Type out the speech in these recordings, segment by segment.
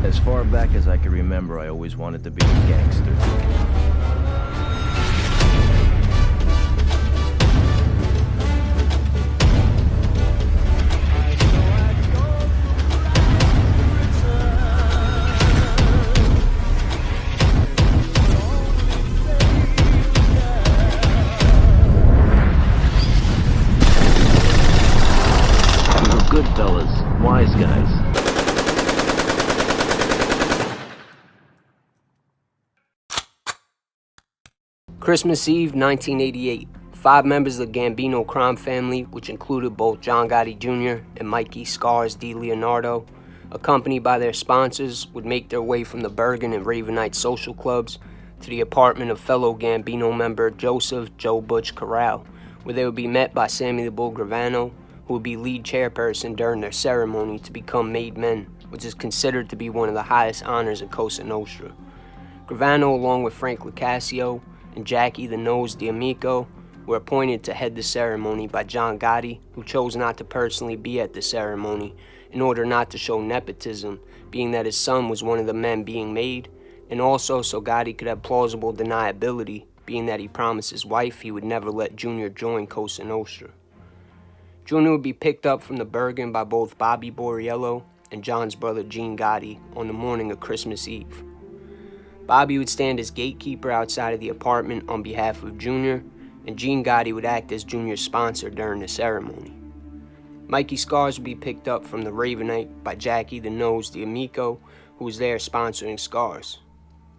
As far back as I can remember, I always wanted to be a gangster. Good fellas, wise guys. Christmas Eve, 1988. 5 members of the Gambino crime family, which included both John Gotti Jr. and Mikey Scars DiLeonardo, accompanied by their sponsors, would make their way from the Bergen and Ravenite social clubs to the apartment of fellow Gambino member Joseph Joe Butch Corral, where they would be met by Sammy The Bull Gravano, who would be lead chairperson during their ceremony to become made men, which is considered to be one of the highest honors in Cosa Nostra. Gravano, along with Frank Lucasio and Jackie the Nose D'Amico, were appointed to head the ceremony by John Gotti, who chose not to personally be at the ceremony in order not to show nepotism, being that his son was one of the men being made, and also so Gotti could have plausible deniability, being that he promised his wife he would never let Junior join Cosa Nostra. Junior would be picked up from the Bergen by both Bobby Borriello and John's brother Gene Gotti on the morning of Christmas Eve. Bobby would stand as gatekeeper outside of the apartment on behalf of Junior, and Gene Gotti would act as Junior's sponsor during the ceremony. Mikey Scars would be picked up from the Ravenite by Jackie the Nose D'Amico, who was there sponsoring Scars.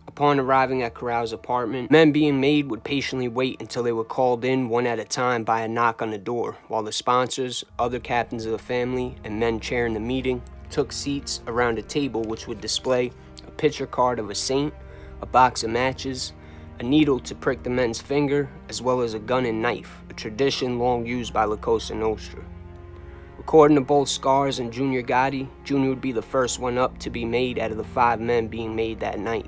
Upon arriving at Corral's apartment, men being made would patiently wait until they were called in one at a time by a knock on the door, while the sponsors, other captains of the family, and men chairing the meeting took seats around a table which would display a picture card of a saint, a box of matches, a needle to prick the men's finger, as well as a gun and knife, a tradition long used by La Cosa Nostra. According to both Scars and Junior Gotti, Junior would be the first one up to be made out of the 5 men being made that night.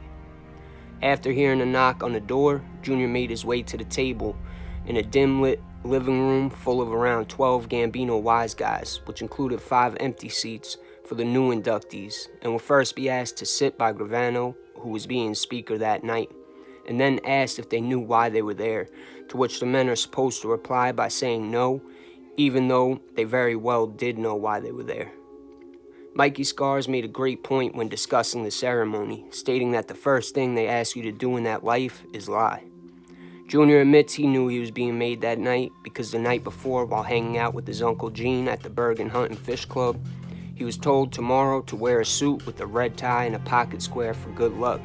After hearing a knock on the door, Junior made his way to the table in a dim-lit living room full of around 12 Gambino wise guys, which included 5 empty seats for the new inductees, and would first be asked to sit by Gravano, who was being speaker that night, and then asked if they knew why they were there, to which the men are supposed to reply by saying no, even though they very well did know why they were there. Mikey Scars made a great point when discussing the ceremony, stating that the first thing they ask you to do in that life is lie. Junior admits he knew he was being made that night because the night before, while hanging out with his Uncle Gene at the Bergen Hunt and Fish Club, he was told tomorrow to wear a suit with a red tie and a pocket square for good luck.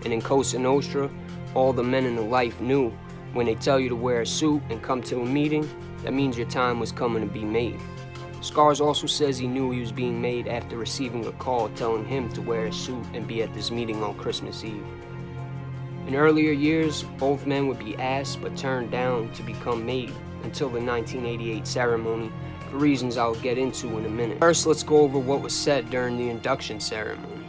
And in Cosa Nostra, all the men in the life knew when they tell you to wear a suit and come to a meeting, that means your time was coming to be made. Scars also says he knew he was being made after receiving a call telling him to wear a suit and be at this meeting on Christmas Eve. In earlier years, both men would be asked but turned down to become made until the 1988 ceremony, for reasons I'll get into in a minute. First, let's go over what was said during the induction ceremony.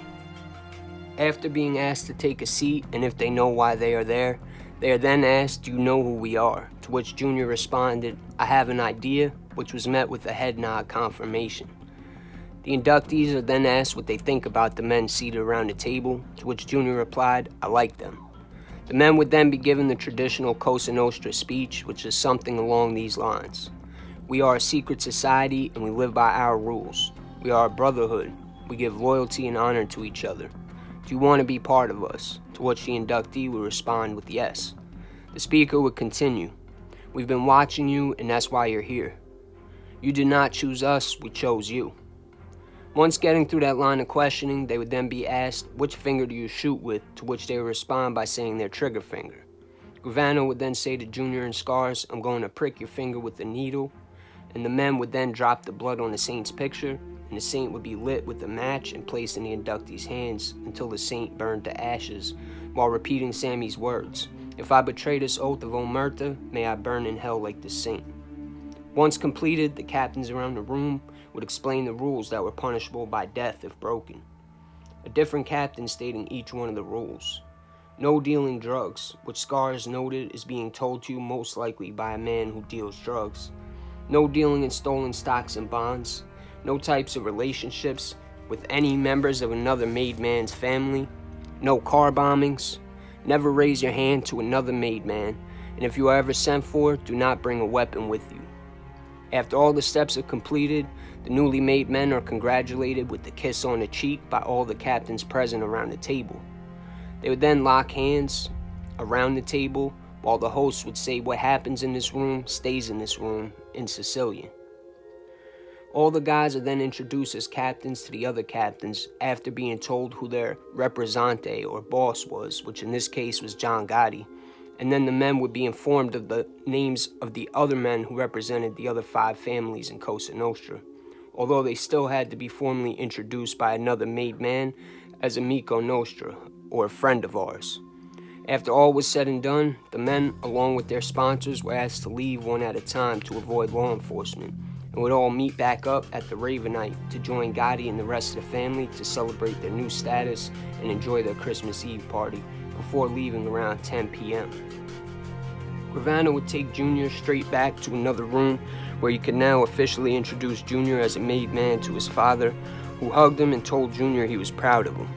After being asked to take a seat and if they know why they are there then asked, "Do you know who we are?" To which Junior responded, "I have an idea," which was met with a head nod confirmation. The inductees are then asked what they think about the men seated around the table, to which Junior replied, "I like them." The men would then be given the traditional Cosa Nostra speech, which is something along these lines. "We are a secret society and we live by our rules. We are a brotherhood. We give loyalty and honor to each other. Do you want to be part of us?" To which the inductee would respond with yes. The speaker would continue, "We've been watching you and that's why you're here. You did not choose us, we chose you." Once getting through that line of questioning, they would then be asked, "Which finger do you shoot with?" To which they would respond by saying their trigger finger. Gravano would then say to Junior and Scars, "I'm going to prick your finger with a needle," and the men would then drop the blood on the saint's picture, and the saint would be lit with a match and placed in the inductee's hands until the saint burned to ashes, while repeating Sammy's words, "If I betray this oath of omerta, may I burn in hell like the saint." Once completed, the captains around the room would explain the rules that were punishable by death if broken. A different captain stating each one of the rules. No dealing drugs, which Scars noted is being told to you most likely by a man who deals drugs. No dealing in stolen stocks and bonds. No types of relationships, with any members of another made man's family, no car bombings, never raise your hand to another made man, and if you are ever sent for, do not bring a weapon with you. After all the steps are completed, the newly made men are congratulated with the kiss on the cheek by all the captains present around the table. They would then lock hands around the table while the host would say, "What happens in this room stays in this room," in Sicilian. All the guys are then introduced as captains to the other captains after being told who their representante or boss was, which in this case was John Gotti, and then the men would be informed of the names of the other men who represented the other 5 families in Cosa Nostra, although they still had to be formally introduced by another made man as amico nostra, or a friend of ours. After all was said and done, the men, along with their sponsors, were asked to leave one at a time to avoid law enforcement, and would all meet back up at the Ravenite to join Gotti and the rest of the family to celebrate their new status and enjoy their Christmas Eve party before leaving around 10 p.m. Gravano would take Jr. straight back to another room where he could now officially introduce Jr. as a made man to his father, who hugged him and told Jr. he was proud of him.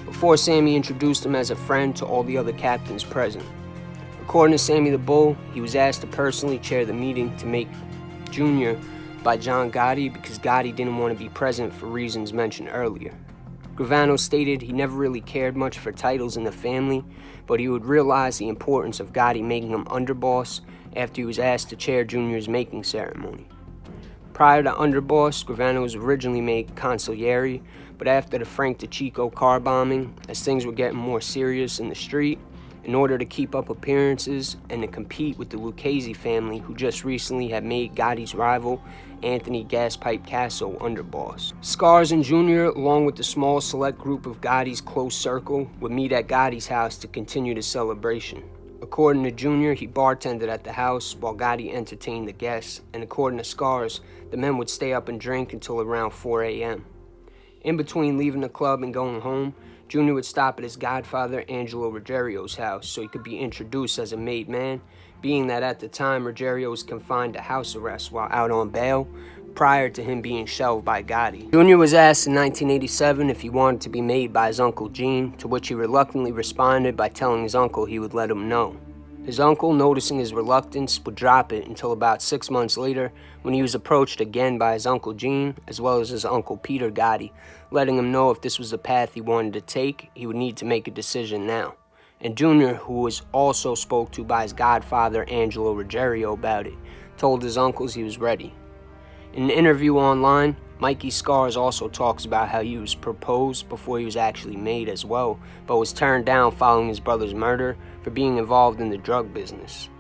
Before Sammy introduced him as a friend to all the other captains present. According to Sammy the Bull, he was asked to personally chair the meeting to make Jr. by John Gotti because Gotti didn't want to be present for reasons mentioned earlier. Gravano stated he never really cared much for titles in the family, but he would realize the importance of Gotti making him underboss after he was asked to chair Jr.'s making ceremony. Prior to underboss, Gravano was originally made consigliere, but after the Frank DeChico car bombing, as things were getting more serious in the street, in order to keep up appearances and to compete with the Lucchese family, who just recently had made Gotti's rival, Anthony Gaspipe Casso, underboss. Scars and Jr., along with the small select group of Gotti's close circle, would meet at Gotti's house to continue the celebration. According to Jr., he bartended at the house while Gotti entertained the guests, and according to Scars, the men would stay up and drink until around 4 a.m. In between leaving the club and going home, Jr. would stop at his godfather Angelo Ruggerio's house so he could be introduced as a made man, being that at the time Ruggerio was confined to house arrest while out on bail, prior to him being shelved by Gotti. Jr. was asked in 1987 if he wanted to be made by his uncle Gene, to which he reluctantly responded by telling his uncle he would let him know. His uncle, noticing his reluctance, would drop it until about 6 months later when he was approached again by his uncle Gene, as well as his uncle Peter Gotti, letting him know if this was the path he wanted to take, he would need to make a decision now. And Jr., who was also spoke to by his godfather Angelo Ruggerio about it, told his uncles he was ready. In an interview online, Mikey Scars also talks about how he was proposed before he was actually made as well, but was turned down following his brother's murder for being involved in the drug business.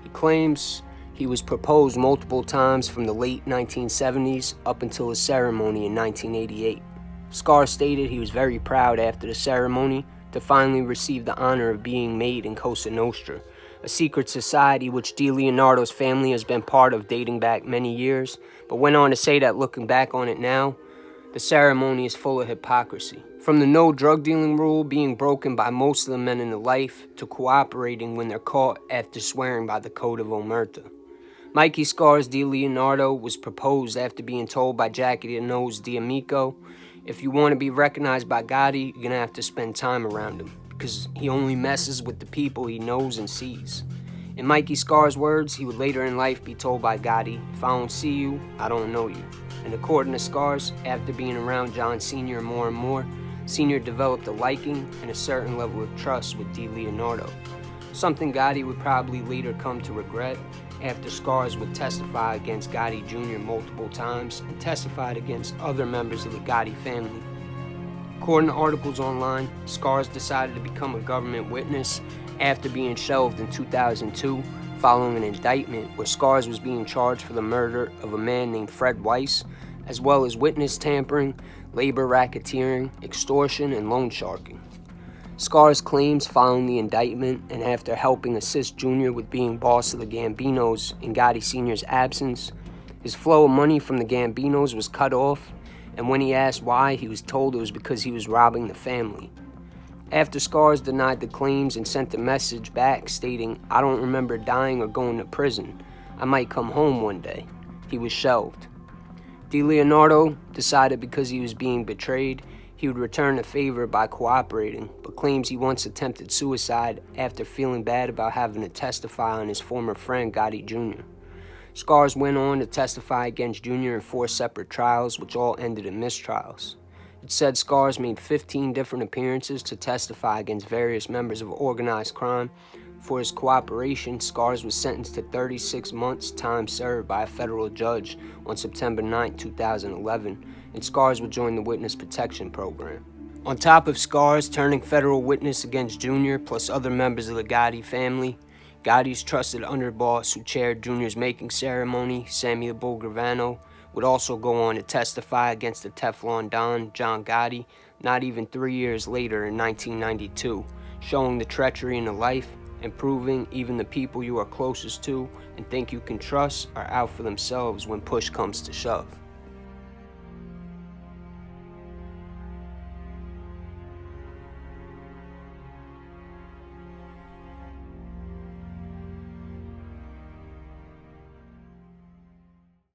He claims he was proposed multiple times from the late 1970s up until his ceremony in 1988. Scars stated he was very proud after the ceremony to finally receive the honor of being made in Cosa Nostra, a secret society which DiLeonardo's family has been part of dating back many years, but went on to say that looking back on it now, the ceremony is full of hypocrisy. From the no drug dealing rule being broken by most of the men in the life to cooperating when they're caught after swearing by the Code of Omerta. Mikey Scars DiLeonardo was proposed after being told by Jackie the Nose D'Amico, if you want to be recognized by Gotti, you're going to have to spend time around him, because he only messes with the people he knows and sees. In Mikey Scars' words, he would later in life be told by Gotti, if I don't see you, I don't know you. And according to Scars, after being around John Sr. more and more, Sr. developed a liking and a certain level of trust with DiLeonardo, something Gotti would probably later come to regret after Scars would testify against Gotti Jr. multiple times and testified against other members of the Gotti family. According to articles online, Scars decided to become a government witness after being shelved in 2002 following an indictment where Scars was being charged for the murder of a man named Fred Weiss, as well as witness tampering, labor racketeering, extortion, and loan sharking. Scars claims following the indictment and after helping assist Jr. with being boss of the Gambinos in Gotti Sr.'s absence, his flow of money from the Gambinos was cut off, and when he asked why, he was told it was because he was robbing the family. After Scars denied the claims and sent a message back stating, I don't remember dying or going to prison. I might come home one day. He was shelved. DiLeonardo decided because he was being betrayed, he would return the favor by cooperating, but claims he once attempted suicide after feeling bad about having to testify on his former friend Gotti Jr. Scars went on to testify against Jr. in 4 separate trials, which all ended in mistrials. It said Scars made 15 different appearances to testify against various members of organized crime. For his cooperation, Scars was sentenced to 36 months time served by a federal judge on September 9, 2011, and Scars would join the Witness Protection Program. On top of Scars turning federal witness against Jr. plus other members of the Gotti family, Gotti's trusted underboss who chaired Jr.'s making ceremony, Sammy The Bull Gravano, would also go on to testify against the Teflon Don, John Gotti, not even 3 years later in 1992, showing the treachery in the life and proving even the people you are closest to and think you can trust are out for themselves when push comes to shove.